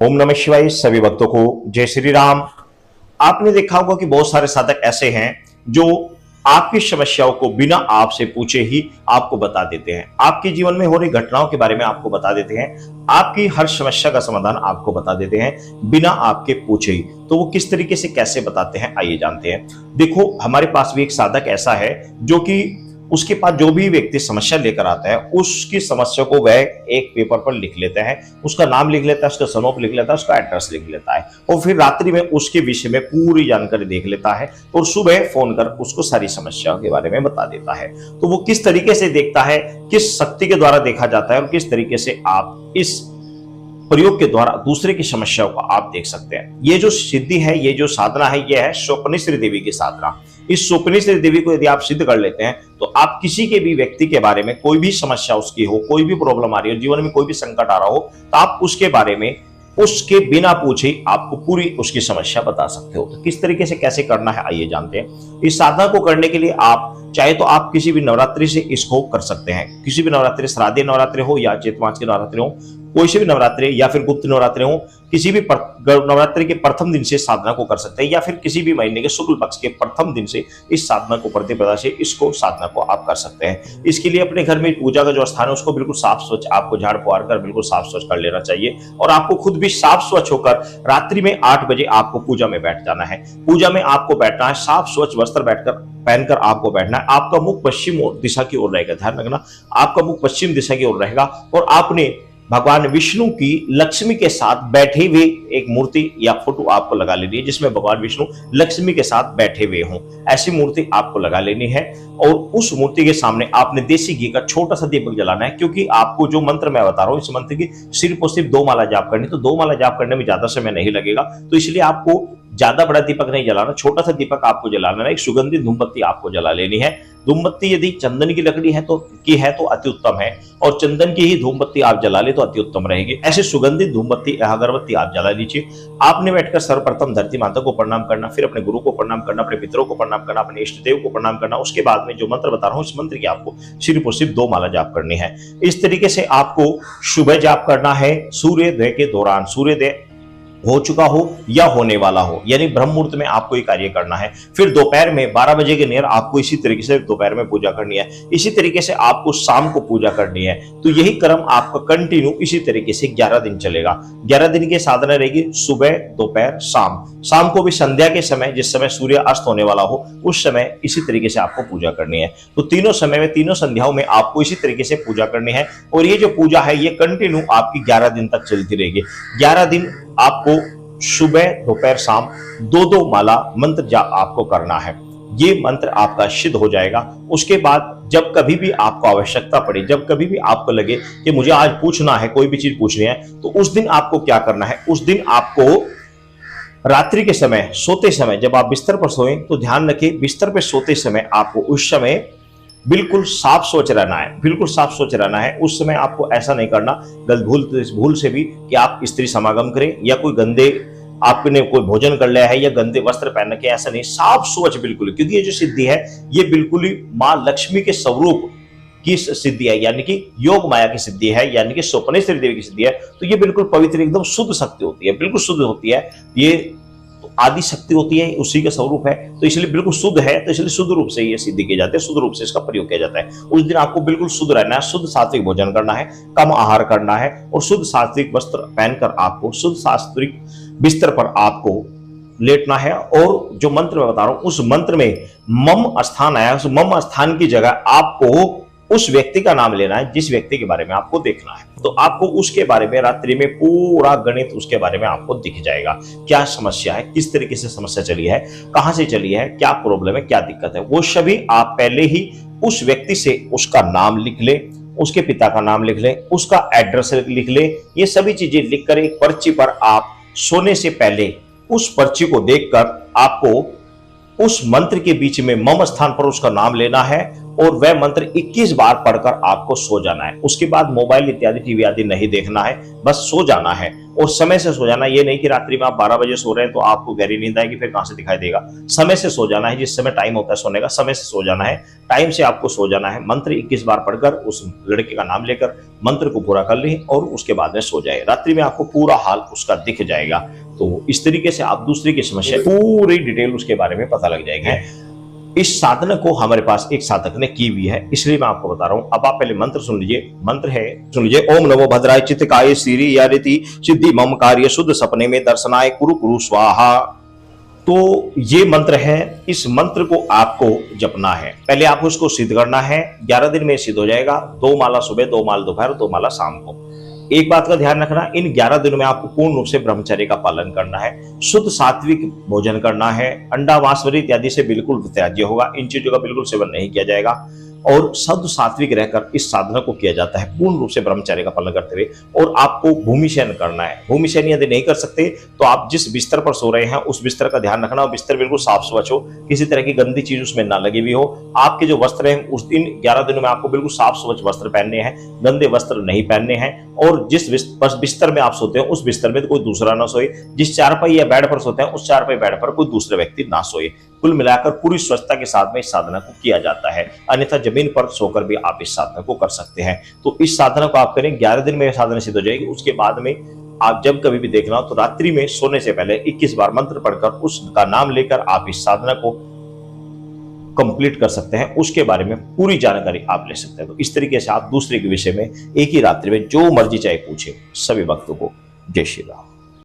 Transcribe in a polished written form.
ओम नमः शिवाय। सभी भक्तों को जय श्री राम। आपने देखा होगा कि बहुत सारे साधक ऐसे हैं जो आपकी समस्याओं को बिना आपसे पूछे ही आपको बता देते हैं, आपके जीवन में हो रही घटनाओं के बारे में आपको बता देते हैं, आपकी हर समस्या का समाधान आपको बता देते हैं बिना आपके पूछे ही। तो वो किस तरीके से कैसे बताते हैं, आइए जानते हैं। देखो, हमारे पास भी एक साधक ऐसा है जो कि उसके पास जो भी व्यक्ति समस्या लेकर आता है उसकी समस्या को वह एक पेपर पर लिख लेता है, उसका नाम लिख लेता है, उसका सनोप लिख लेता है, उसका एड्रेस लिख लेता है और फिर रात्रि में उसके विषय में पूरी जानकारी देख लेता है और सुबह फोन कर उसको सारी समस्याओं के बारे में बता देता है। तो वो किस तरीके से देखता है, किस शक्ति के द्वारा देखा जाता है और किस तरीके से आप इस प्रयोग के द्वारा दूसरे की समस्याओं को आप देख सकते हैं। ये जो सिद्धि है, ये जो साधना है, ये है स्वप्नेश्वरी देवी की साधना। इस स्वप्नेश्वरी देवी को यदि आप सिद्ध कर लेते हैं तो आप किसी के भी व्यक्ति के बारे में, कोई भी समस्या उसकी हो, कोई भी प्रॉब्लम आ रही हो, जीवन में कोई भी संकट आ रहा हो, तो आप उसके बारे में उसके बिना पूछे आपको पूरी उसकी समस्या बता सकते हो। तो किस तरीके से कैसे करना है, आइए जानते हैं। इस साधना को करने के लिए आप चाहे तो आप किसी भी नवरात्रि से इसको कर सकते हैं। किसी भी नवरात्रि, श्राद्ध नवरात्रि हो या चैत्र मास के नवरात्रि हो, कोई से भी नवरात्रि या फिर गुप्त नवरात्रि हो, किसी भी नवरात्रि के प्रथम दिन से साधना को कर सकते हैं या फिर किसी भी महीने के शुक्ल पक्ष के प्रथम दिन से इस साधना को प्रतिपदा से इसको साधना को आप कर सकते हैं। इसके लिए अपने घर में पूजा का जो स्थान है उसको बिल्कुल साफ स्वच्छ आपको झाड़ पुआर कर बिल्कुल साफ स्वच्छ कर लेना चाहिए और आपको खुद भी साफ स्वच्छ होकर रात्रि में 8 बजे आपको पूजा में बैठ जाना है। पूजा में आपको बैठना है, साफ स्वच्छ वस्त्र पहनकर आपको बैठना है। आपका मुख पश्चिम दिशा की ओर रहेगा, ध्यान रखना, आपका मुख पश्चिम दिशा की ओर रहेगा और आपने भगवान विष्णु की लक्ष्मी के साथ बैठे हुए एक मूर्ति या फोटो आपको लगा लेनी है जिसमें भगवान विष्णु लक्ष्मी के साथ बैठे हुए हों। ऐसी मूर्ति आपको लगा लेनी है और उस मूर्ति के सामने आपने देसी घी का छोटा सा दीपक जलाना है। क्योंकि आपको जो मंत्र मैं बता रहा हूं, इस मंत्र की सिर्फ और सिर्फ 2 माला जाप करनी, तो 2 माला जाप करने में ज्यादा समय नहीं लगेगा, तो इसलिए आपको ज्यादा बड़ा दीपक नहीं जलाना, छोटा सा दीपक आपको जलाना है। एक सुगंधित धूमबत्ती आपको जला लेनी है। धूमबत्ती यदि चंदन की लकड़ी है तो अति उत्तम है और चंदन की ही धूमबत्ती आप जला ले तो अति उत्तम रहेगी। ऐसे सुगंधित धूमबत्ती अगरबत्ती आप जला लीजिए। आपने बैठकर सर्वप्रथम धरती माता को प्रणाम करना, फिर अपने गुरु को प्रणाम करना, अपने पितरों को प्रणाम करना, अपने इष्ट देव को प्रणाम करना। उसके बाद में जो मंत्र बता रहा हूं, इस मंत्र की आपको सिर्फ और सिर्फ 2 माला जाप करनी है। इस तरीके से आपको सुबह जाप करना है, सूर्योदय के दौरान, सूर्योदय हो चुका हो या होने वाला हो, यानी ब्रह्म मुहूर्त में आपको ये कार्य करना है। फिर दोपहर में 12 बजे के नियर आपको इसी तरीके से दोपहर में पूजा करनी है। इसी तरीके से आपको शाम को पूजा करनी है। तो यही क्रम आपका कंटिन्यू इसी तरीके से 11 दिन चलेगा। 11 दिन की साधना रहेगी, सुबह, दोपहर, शाम को भी संध्या के समय, जिस समय सूर्य अस्त होने वाला हो उस समय इसी तरीके से आपको पूजा करनी है। तो तीनों समय में, तीनों संध्याओं में आपको इसी तरीके से पूजा करनी है और ये जो पूजा है ये कंटिन्यू आपकी 11 दिन तक चलती रहेगी। 11 दिन आपको सुबह, दोपहर, शाम 2-2 माला मंत्र जाप आपको करना है। ये मंत्र आपका सिद्ध हो जाएगा। उसके बाद जब कभी भी आपको आवश्यकता पड़े, जब कभी भी आपको लगे कि मुझे आज पूछना है, कोई भी चीज पूछनी है, तो उस दिन आपको क्या करना है, उस दिन आपको रात्रि के समय, सोते समय, जब आप बिस्तर पर सोएं तो ध्यान रखें, बिस्तर पर सोते समय आपको उस समय बिल्कुल साफ सोच रहना है, बिल्कुल साफ सोच रहना है। उस समय आपको ऐसा नहीं करना भूल से भी कि आप स्त्री समागम करें या कोई गंदे आपने कोई भोजन कर लिया है या गंदे वस्त्र पहन के, ऐसा नहीं, साफ सोच बिल्कुल। क्योंकि ये जो सिद्धि है ये बिल्कुल ही माँ लक्ष्मी के स्वरूप की सिद्धि है, यानी कि योग माया की सिद्धि है, यानी कि स्वप्नेश्वरी देवी की सिद्धि है। तो ये बिल्कुल पवित्र, एकदम शुद्ध शक्ति होती है, बिल्कुल शुद्ध होती है। ये आदि शक्ति होती है, उसी का स्वरूप है, तो इसलिए बिल्कुल शुद्ध है। तो इसलिए शुद्ध रूप से ये सिद्धि की जाती है, शुद्ध रूप से इसका प्रयोग किया जाता है। उस दिन आपको बिल्कुल शुद्ध रहना है, शुद्ध सात्विक भोजन करना है, कम आहार करना है और शुद्ध सात्विक वस्त्र पहनकर आपको शुद्ध सात्विक बिस्तर पर आपको लेटना है। और जो मंत्र मैं बता रहा हूं उस मंत्र में मम स्थान आया, उस मम स्थान की जगह आपको उस व्यक्ति का नाम लेना है जिस व्यक्ति के बारे में आपको देखना है। तो आपको उसके बारे में रात्रि में पूरा गणित उसके बारे में आपको दिख जाएगा। क्या समस्या है, किस तरीके से समस्या चली है, कहां से चली है, क्या प्रॉब्लम है, क्या दिक्कत है, वो सभी आप पहले ही उस व्यक्ति से उसका नाम लिख ले, उसके पिता का नाम लिख ले, उसका एड्रेस लिख ले। ये सभी चीजें लिखकर एक पर्ची पर आप सोने से पहले उस पर्ची को देखकर आपको उस मंत्र के बीच में मम स्थान पर उसका नाम लेना है और वह मंत्र 21 बार पढ़कर आपको सो जाना है। उसके बाद मोबाइल इत्यादि टीवी आदि नहीं देखना है, बस सो जाना है और समय से सो जाना। ये नहीं कि रात्रि में आप 12 बजे सो रहे हैं तो आपको गहरी नींद आएगी, फिर कहां से दिखाई देगा। समय से सो जाना है, जिस समय टाइम होता है सोने का, समय से सो जाना है, टाइम से आपको सो जाना है। मंत्र 21 बार पढ़कर उस लड़के का नाम लेकर मंत्र को पूरा कर लें और उसके बाद में सो जाए। रात्रि में आपको पूरा हाल उसका दिख जाएगा। तो इस तरीके से आप दूसरे की समस्या पूरी डिटेल उसके बारे में पता लग जाएगी। इस साधना को हमारे पास एक साधक ने की हुई है, इसलिए मैं आपको बता रहा हूं। अब आप पहले मंत्र सुन लीजिए। मंत्र है, सुन लीजिए। ओम नमो भद्राय चित्तकाय सीरी यारिति सिद्धि मम कार्य शुद्ध सपने में दर्शनाय कुरु कुरु स्वाहा। तो ये मंत्र है। इस मंत्र को आपको जपना है। पहले आपको उसको सिद्ध करना है। 11 दिन में सिद्ध हो जाएगा। 2 माला सुबह, 2 माला दोपहर, 2 माला शाम को। एक बात का ध्यान रखना, इन 11 दिनों में आपको पूर्ण रूप से ब्रह्मचर्य का पालन करना है। शुद्ध सात्विक भोजन करना है। अंडा, मांस इत्यादि से बिल्कुल त्याज्य होगा। इन चीजों का बिल्कुल सेवन नहीं किया जाएगा और शुद्ध सात्विक रहकर इस साधना को किया जाता है, पूर्ण रूप से ब्रह्मचर्य का पालन करते हुए। और आपको भूमि शयन करना है। भूमि शयन यदि नहीं कर सकते तो आप जिस बिस्तर पर सो रहे हैं उस बिस्तर का ध्यान रखना। बिस्तर बिल्कुल साफ स्वच्छ हो, किसी तरह की गंदी चीज उसमें ना लगी हुई हो। आपके जो वस्त्र हैं उस दिन 11 दिनों में आपको बिल्कुल साफ स्वच्छ वस्त्र पहनने हैं, गंदे वस्त्र नहीं पहनने हैं। और जिस बिस्तर में आप सोते हैं उस बिस्तर में कोई दूसरा ना सोए। जिस चारपाई या बेड पर सोते हैं उस चारपाई बेड पर कोई दूसरा व्यक्ति ना सोए। कुल मिलाकर पूरी स्वच्छता के साथ में इस साधना को किया जाता है। अन्यथा जमीन पर सोकर भी आप इस साधना को कर सकते हैं। तो इस साधना को आप करें, 11 दिन में साधना सिद्ध हो जाएगी। उसके बाद में आप जब कभी भी देखना हो तो रात्रि में सोने से पहले 21 बार मंत्र पढ़कर उसका नाम लेकर आप इस साधना को कंप्लीट कर सकते हैं। उसके बारे में पूरी जानकारी आप ले सकते हैं। तो इस तरीके से आप दूसरे के विषय में एक ही रात्रि में जो मर्जी चाहे पूछे। सभी भक्तों को जय श्री राम।